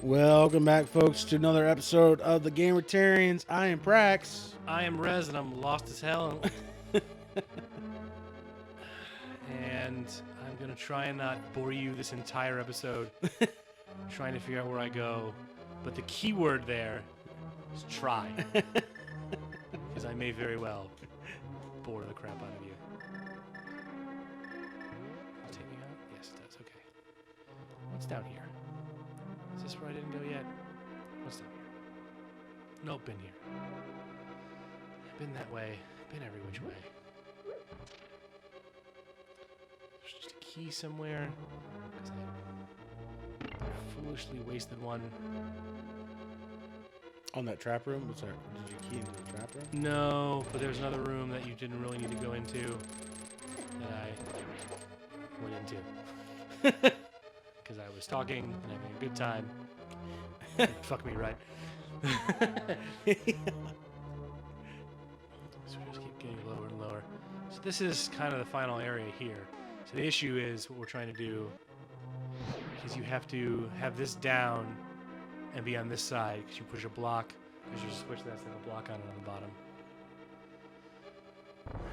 Welcome back, folks, to another episode of the Gamertarians. I am Prax. I am Rez, and I'm lost as hell. And I'm going to try and not bore you this entire episode trying to figure out where I go. But the key word there is try. Because I may very well bore the crap out of you. Does it take me out? Yes, it does. Okay. What's down here? Is this where I didn't go yet? What's down here? Nope, been here. Been that way. Been every which way. There's just a key somewhere. Because I foolishly wasted one. On that trap room? What's that? Did you key into the trap room? No, but there's another room that you didn't really need to go into that I went into. Because I was talking and having a good time. Fuck me, right? So we just keep getting lower and lower. So this is kind of the final area here. So the issue is what we're trying to do is you have to have this down and be on this side because you push a block. There's just a switch that's like a block on it on the bottom.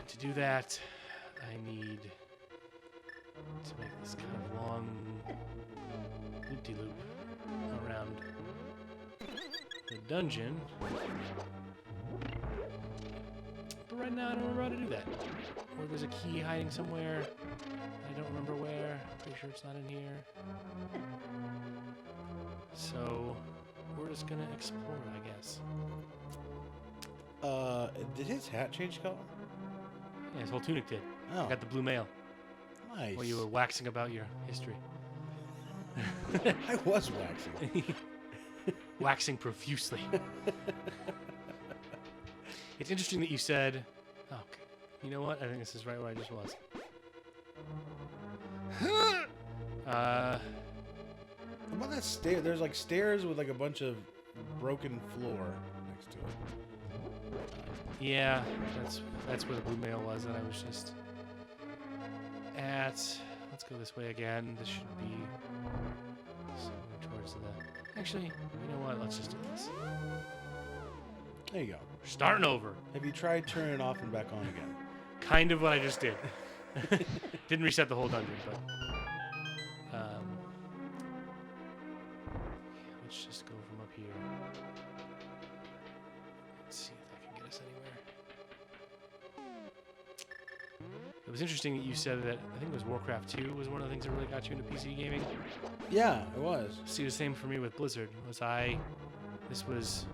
To do that, I need to make this kind of long loop-de-loop around the dungeon. But right now I don't remember how to do that. Or there's a key hiding somewhere. I don't remember where. Pretty sure it's not in here. So we're just gonna explore, I guess. Did his hat change color? Yeah, his whole tunic did. Oh, I got the blue mail nice. while you were waxing about your history. I was waxing. Waxing profusely. It's interesting that you said, oh, okay, you know what? I think this is right where I just was. How about that stair? There's like stairs with like a bunch of broken floor next to it. Yeah, that's where the blue mail was that I was just at. Let's go this way again. This should be somewhere towards the... Actually, you know what? Let's just do this. There you go. We're starting over. Have you tried turning it off and back on again? Kind of what I just did. Didn't reset the whole dungeon, but... let's just go from up here. Let's see if that can get us anywhere. It was interesting that you said that, I think it was Warcraft 2 was one of the things that really got you into PC gaming. Yeah, it was. See, the same for me with Blizzard. This was,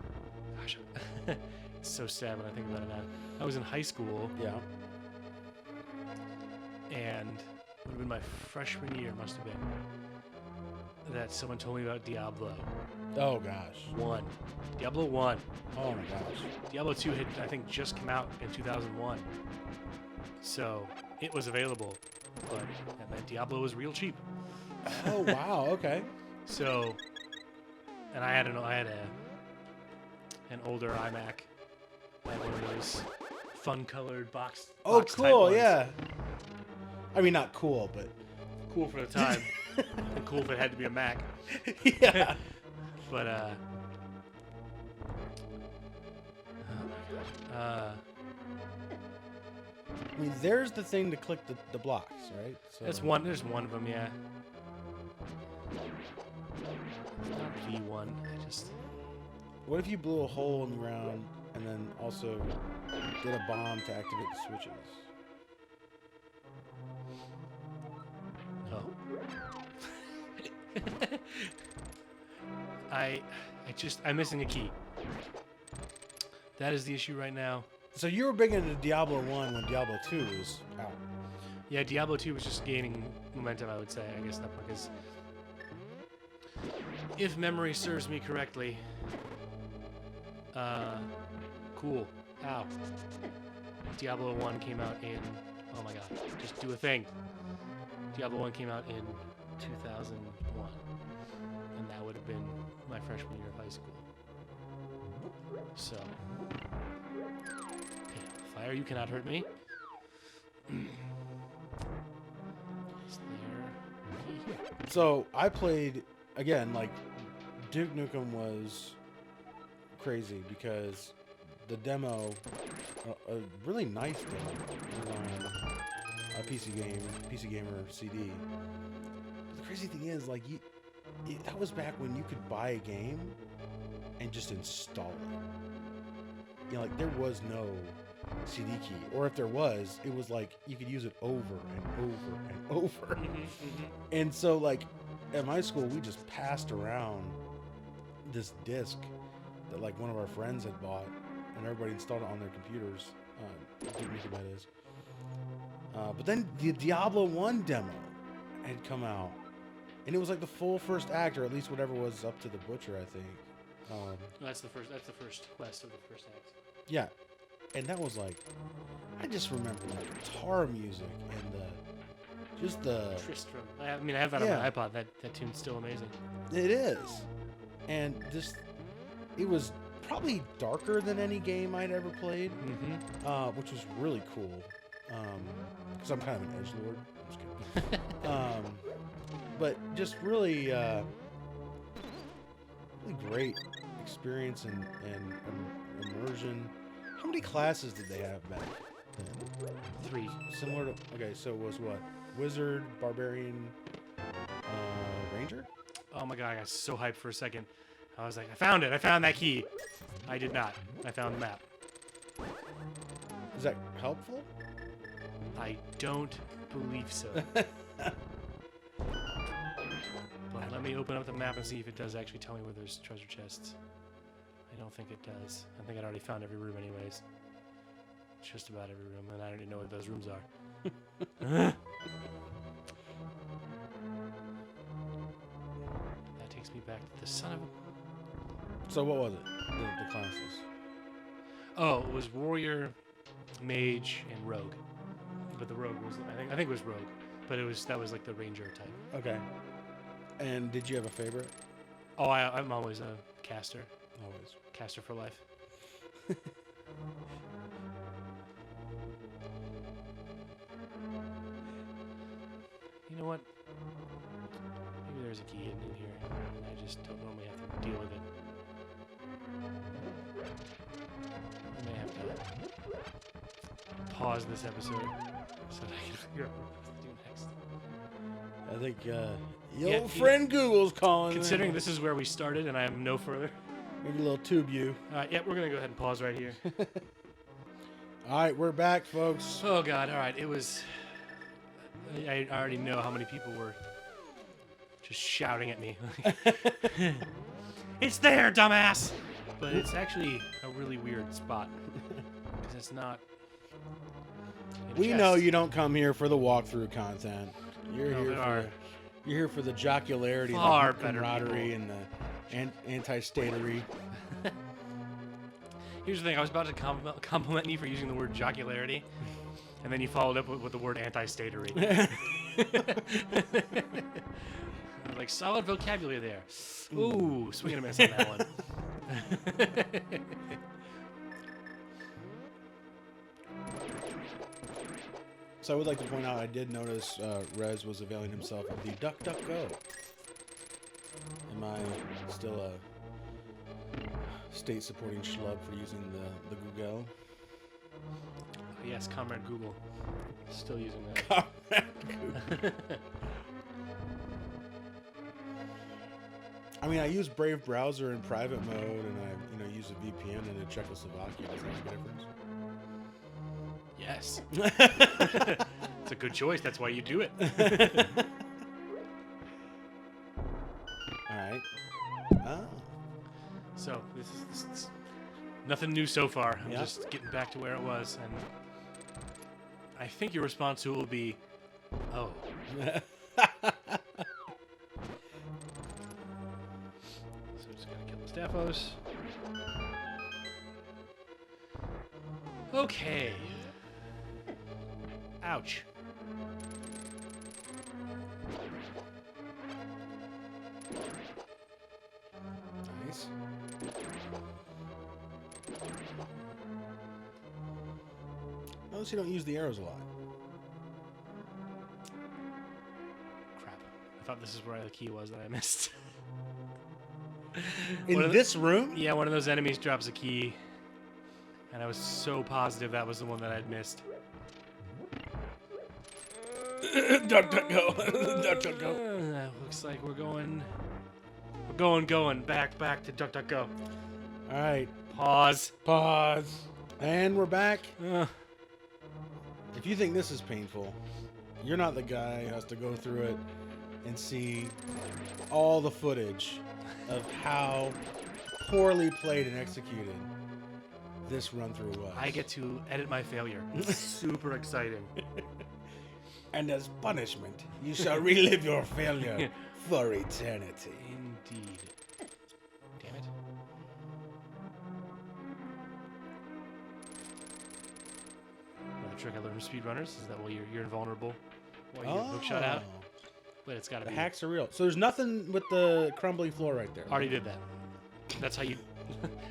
gosh, it's so sad when I think about it now. I was in high school. Yeah. And it would have been my freshman year, must have been, that someone told me about Diablo Oh gosh. 1. Diablo 1. Oh my gosh. Diablo 2 had, I think, just come out in 2001. So it was available, but that meant Diablo was real cheap. Oh wow. Okay. So, and I had an older iMac. I had one of those fun-colored box. Oh, box type cool. ones. Yeah. I mean, not cool, but Cool for the time. And cool if it had to be a Mac. yeah. But I mean, there's the thing to click the blocks, right? So that's one. There's one of them, yeah. Not V1. I just. What if you blew a hole in the ground and then also did a bomb to activate the switches? No. I'm missing a key. That is the issue right now. So you were big into Diablo 1 when Diablo 2 was out. Yeah, Diablo 2 was just gaining momentum, I would say. I guess not because, if memory serves me correctly, cool. Ow. Diablo 1 came out in, oh my god, just do a thing. Diablo 1 came out in 2001, and that would have been my freshman year of high school. So, fire, you cannot hurt me. Is there a key here? So I played again, like Duke Nukem was crazy because the demo, a really nice demo, was on a PC Gamer CD. The crazy thing is, like, that was back when you could buy a game and just install it. You know, like, there was no CD key, or if there was, it was like you could use it over and over and over. And so, like, at my school, we just passed around this disc that, like, one of our friends had bought, and everybody installed it on their computers. That is. But then the Diablo 1 demo had come out, and it was like the full first act, or at least whatever was up to the butcher, I think. That's the first quest of the first act. Yeah, and that was like, I just remember the guitar music and just the Tristram. I have that on my iPod. That tune's still amazing. It is, and just it was probably darker than any game I'd ever played, which was really cool. Because I'm kind of an edgelord. I'm just kidding. But just really, really great experience and immersion. How many classes did they have back then? 3. Similar to, okay, so it was what? Wizard, Barbarian, Ranger? Oh my god, I got so hyped for a second. I was like, I found it! I found that key! I did not. I found the map. Is that helpful? I don't believe so. But let me open up the map and see if it does actually tell me where there's treasure chests. I don't think it does. I think I'd already found every room anyways. Just about every room, and I don't even know what those rooms are. That takes me back to the son of a... So what was it? The classes? Oh, it was warrior, mage, and rogue. But the rogue was, I think it was rogue, but that was like the ranger type. Okay. And did you have a favorite? Oh, I'm always a caster. Always. Caster for life. You know what? Maybe there's a key hidden in here. I just don't normally have to deal with it. I may have to pause this episode so that I can figure out what to do next. I think your old friend Google's calling. Considering this is where we started and I am no further. Maybe a little tube you. Yeah, we're going to go ahead and pause right here. All right, we're back, folks. Oh, God. All right. It was... I already know how many people were just shouting at me. It's there, dumbass! But it's actually a really weird spot. Because it's not... We know you don't come here for the walkthrough content. You're here for the jocularity, Far the better camaraderie, and the anti-statery. Here's the thing. I was about to compliment you for using the word jocularity. And then you followed up with the word anti-statery. Like, solid vocabulary there. Ooh, swing and a miss on that one. So I would like to point out, I did notice Rez was availing himself of the DuckDuckGo. Am I still a state-supporting schlub for using the Google? Yes, Comrade Google. Still using that. Comrade Google. I mean, I use Brave Browser in private mode, and I use a VPN in Czechoslovakia. Does that make a difference? Yes. It's a good choice. That's why you do it. All right. Oh. So this is nothing new so far. I'm Yep. just getting back to where it was, and I think your response to it will be, "Oh." So just gotta kill the Staphos. Okay. Ouch. Nice. Notice you don't use the arrows a lot. Crap. I thought this is where the key was that I missed. In this room? Yeah, one of those enemies drops a key. And I was so positive that was the one that I'd missed. Duck, duck, go. Duck, duck, go. Looks like we're going back to Duck Duck Go. All right. Pause. And we're back. If you think this is painful, you're not the guy who has to go through it and see all the footage of how poorly played and executed this run-through was. I get to edit my failure. It's super exciting. And as punishment, you shall relive your failure for eternity. Indeed. Damn it. Another trick I learned from speedrunners is that while you're invulnerable, while you hookshot out. But it's gotta The be. hacks are real. So there's nothing with the crumbly floor right there. Already did that. That's how you.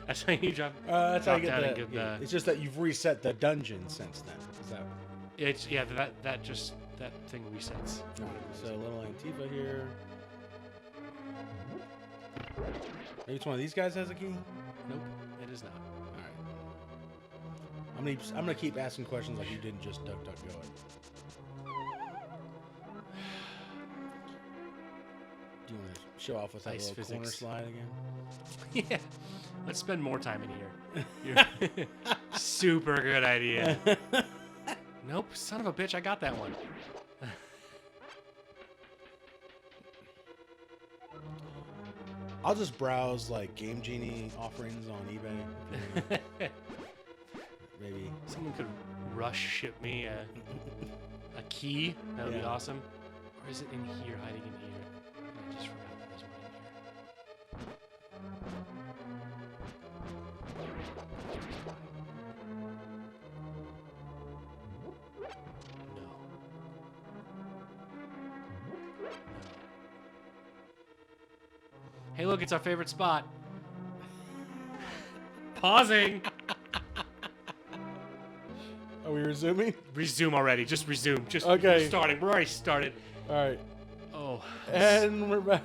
That's how you drop. That's how you drop down get and that. get It's just that you've reset the dungeon since then. Is that? It's that thing resets. So a little Antifa here. Maybe it's one of these guys has a key. Nope, it is not. All right. I'm gonna keep asking questions like you didn't just duck duck go it. Do you want to show off with that Ice little corner physics. slide again? Yeah. Let's spend more time in here. Super good idea. Nope, son of a bitch, I got that one. I'll just browse like Game Genie offerings on eBay. Maybe. Someone could rush ship me a key. That would be Yeah. awesome. Or is it in here, hiding in here? I just forgot that there's one in here. No. Hey, look, it's our favorite spot. Pausing. Are we resuming? Resume already. Just resume. Just Okay. starting. We're already started. All right. Oh. And we're back.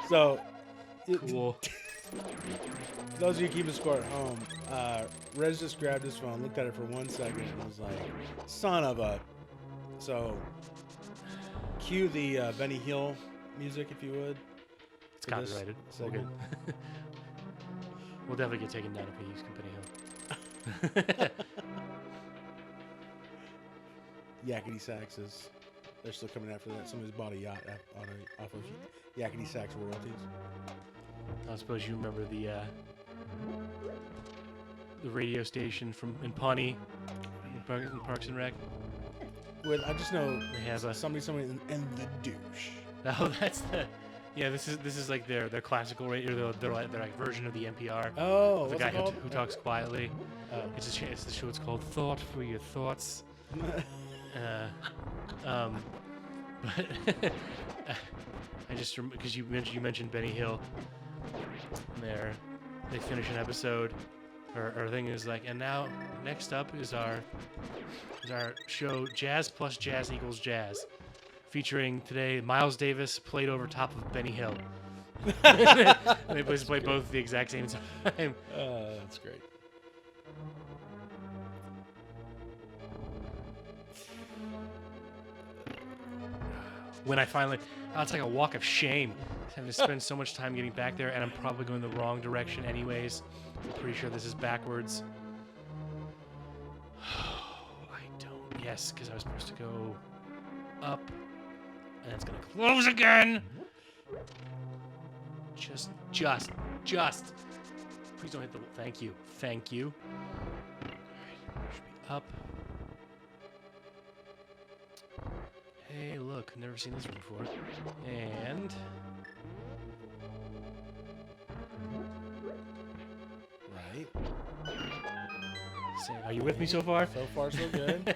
So, Cool. those of you keeping score at home, Rez just grabbed his phone, looked at it for 1 second, and was like, son of a... So, cue the Benny Hill music, if you would. It's copyrighted. We're good. We'll definitely get taken down if we use Company Hill. Yakety Saxes. They're still coming after that. Somebody's bought a yacht off of Yakety Sax royalties. I suppose you remember the radio station in Pawnee, in Parks and Rec. I just know They have a. somebody and the douche. Oh, that's the. Yeah, this is like their classical radio, their like version of the NPR. Oh, The what's guy it called? who talks quietly. Oh. It's the show. It's called Thought for Your Thoughts. But I just because you mentioned Benny Hill. There, they finish an episode. Our thing is like, and now next up is our show Jazz plus Jazz equals Jazz, featuring today Miles Davis played over top of Benny Hill. They play both at the exact same time. That's great. When I finally, it's like a walk of shame having to spend so much time getting back there, and I'm probably going the wrong direction anyways. I'm pretty sure this is backwards. I don't. Yes, because I was supposed to go up, and it's gonna close again. Just. Please don't hit the. Thank you. Alright, should be up. Hey, look, never seen this one before. And Right. are you with me so far? So far, so good.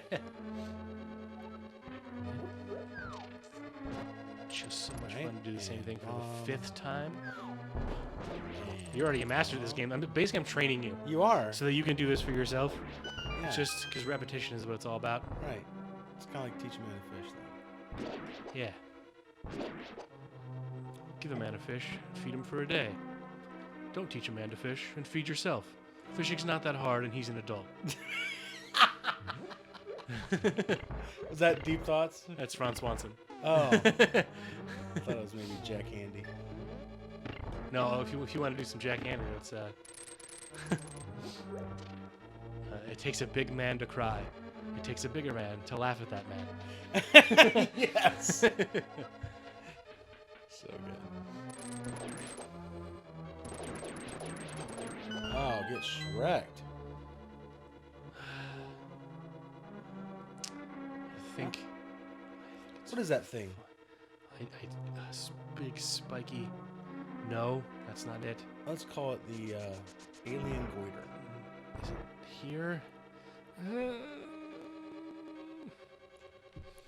Just so much Right, fun to do the same and thing for the 5th time. You're already a master of this game. Basically, I'm training you You are. so that you can do this for yourself. Yeah. Just because repetition is what it's all about. Right. It's kind of like teaching me how to fish, though. Yeah. Give a man a fish, feed him for a day. Don't teach a man to fish, and feed yourself. Fishing's not that hard, and he's an adult. Was that Deep Thoughts? That's Ron Swanson. Oh. I thought it was maybe Jack Handy. No, if you want to do some Jack Handy, it's it takes a big man to cry. It takes a bigger man to laugh at that man. Yes. So good. Oh, get Shrek'd. I think. What is that thing? Big spiky. No, that's not it. Let's call it the alien goiter. Is it here?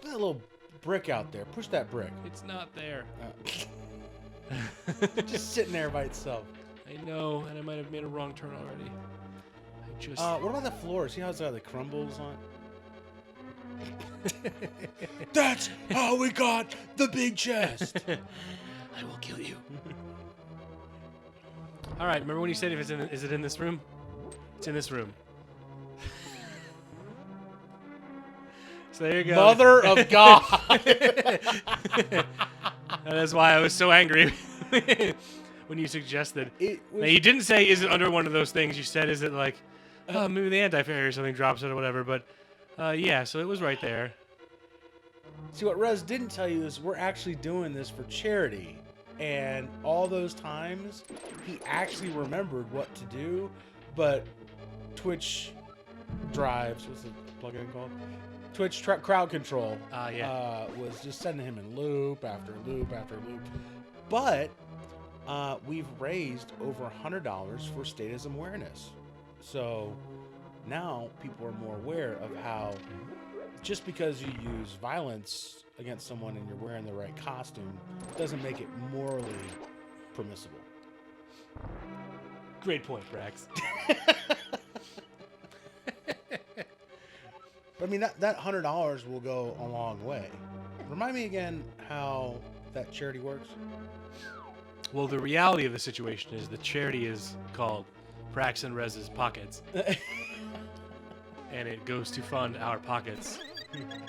That little brick out there. Push that brick. It's not there. Just sitting there by itself. I know, and I might have made a wrong turn already. I just. What about the floor? See how it's got the crumbles on it? That's how we got the big chest. I will kill you. All right. Remember when you said if it's in? Is it in this room? It's in this room. So there you go. Mother of God. That is why I was so angry when you suggested. Now, you didn't say, is it under one of those things? You said, is it like, oh, maybe the anti-fairy or something drops it or whatever. But yeah, so it was right there. See, what Rez didn't tell you is we're actually doing this for charity. And all those times, he actually remembered what to do. But Twitch drives, what's the plugin called? Twitch crowd control was just sending him in loop after loop after loop. But we've raised over $100 for statism awareness. So now people are more aware of how just because you use violence against someone and you're wearing the right costume doesn't make it morally permissible. Great point, Brax. But I mean, that $100 will go a long way. Remind me again how that charity works. Well, the reality of the situation is the charity is called Brax and Rez's Pockets. And it goes to fund our pockets.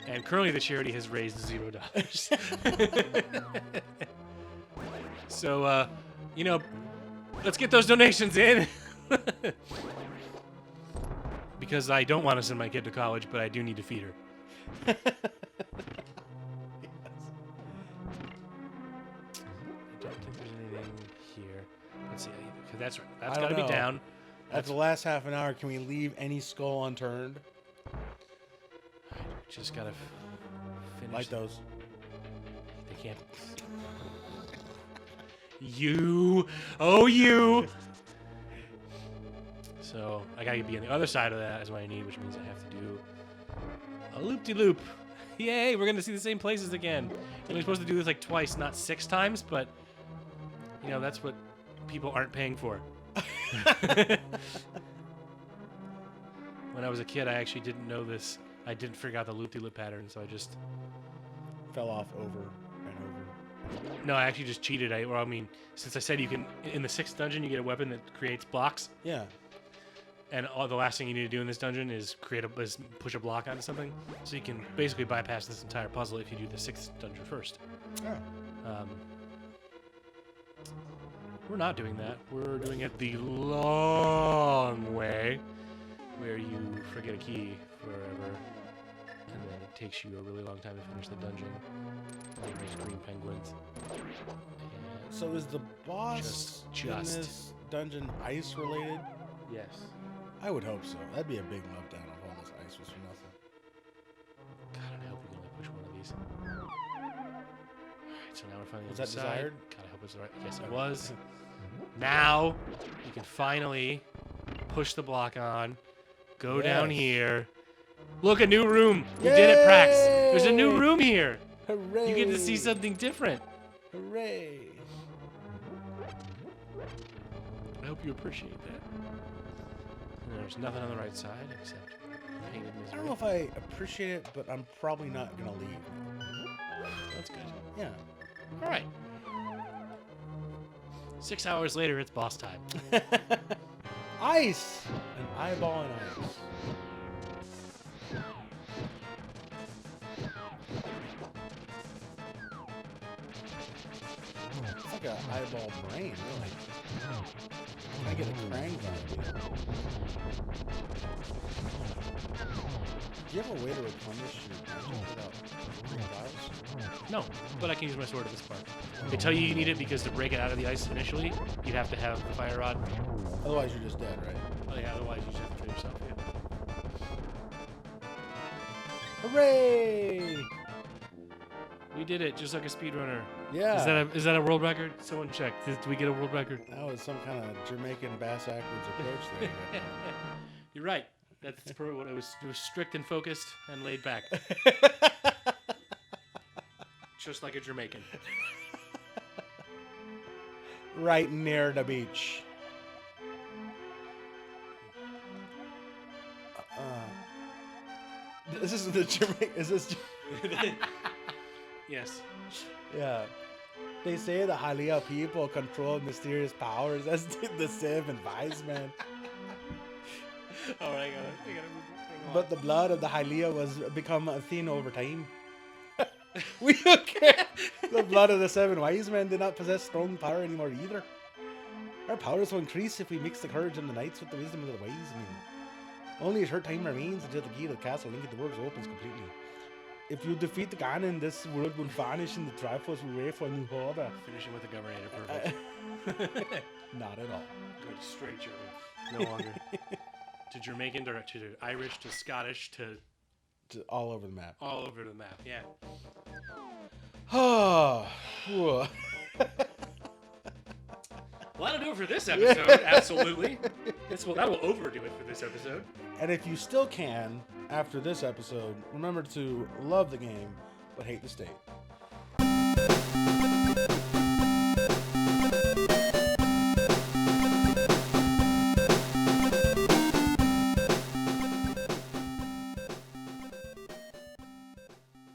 And currently the charity has raised $0. So, let's get those donations in. Because I don't want to send my kid to college, but I do need to feed her. Yes. I don't think there's anything here. Let's see. That's right. That's I got to don't be know. down. After the last half an hour, can we leave any skull unturned? Just got to finish. Like those. They can't. You. Oh, you. So I gotta be on the other side of that is what I need, which means I have to do a loop-de-loop. Yay, we're gonna see the same places again. You're only supposed to do this like twice, not 6 times, but that's what people aren't paying for. When I was a kid, I actually didn't know this. I didn't figure out the loop-de-loop pattern, so I just Fell off over and over. No, I actually just cheated. Since I said you can, in the 6th dungeon, you get a weapon that creates blocks. Yeah. And the last thing you need to do in this dungeon is push a block onto something. So you can basically bypass this entire puzzle if you do the 6th dungeon first. Oh. We're not doing that. We're doing it the long way, where you forget a key forever, and then it takes you a really long time to finish the dungeon. And there's green penguins. And So is the boss in this dungeon ice related? yes. I would hope so. That'd be a big letdown if all this ice was for nothing. God, I hope we can only push one of these. Alright, so now we're finally Was on that the side. desired? God, I hope it's the right. Yes, it was. Now you can finally push the block on. Go down Yes. here. Look, a new room. We did it, Prax. There's a new Yay! room here. Hooray! You get to see something different. Hooray! I hope you appreciate that. And there's nothing on the right side except painted I misery. don't know if I appreciate it, but I'm probably not gonna leave. That's good. Yeah. All right. 6 hours later, it's boss time. Ice! An eyeball and ice. It's like an eyeball brain, really. I get a crank on it. Do you have a way to replenish your magic without vials? No, but I can use my sword at this part. They tell you need it because to break it out of the ice initially, you have to have the fire rod. Otherwise, you're just dead, right? Oh yeah, otherwise you just have to kill yourself. Yeah. Hooray! We did it, just like a speedrunner. Yeah. Is that a world record? Someone check. Did we get a world record? That was some kind of Jamaican bass backwards approach thing. You're right. That's probably what it was. It was strict and focused and laid back, just like a Jamaican. Right near the beach. This is the Jamaican. Is this? Yes. Yeah. They say the Halia people control mysterious powers. That's the seven wise men. All right, I gotta move this thing on. But the blood of the Halia was become thin over time. We don't care. The blood of the seven wise men did not possess strong power anymore either. Our powers will increase if we mix the courage of the knights with the wisdom of the wise men. Only a short time remains until the key to the castle linking the worlds opens completely. If you defeat the Ganon, this world will vanish and the Triforce will wait for a new order. Finishing with the Governator, perfect. Not at all. Good, straight German. No longer. To Jamaican, to Irish, to Scottish, to All over the map. all over the map. Yeah. Oh. Well, that'll do it for this episode. Absolutely. That will overdo it for this episode. And if you still can, after this episode, remember to love the game, but hate the state.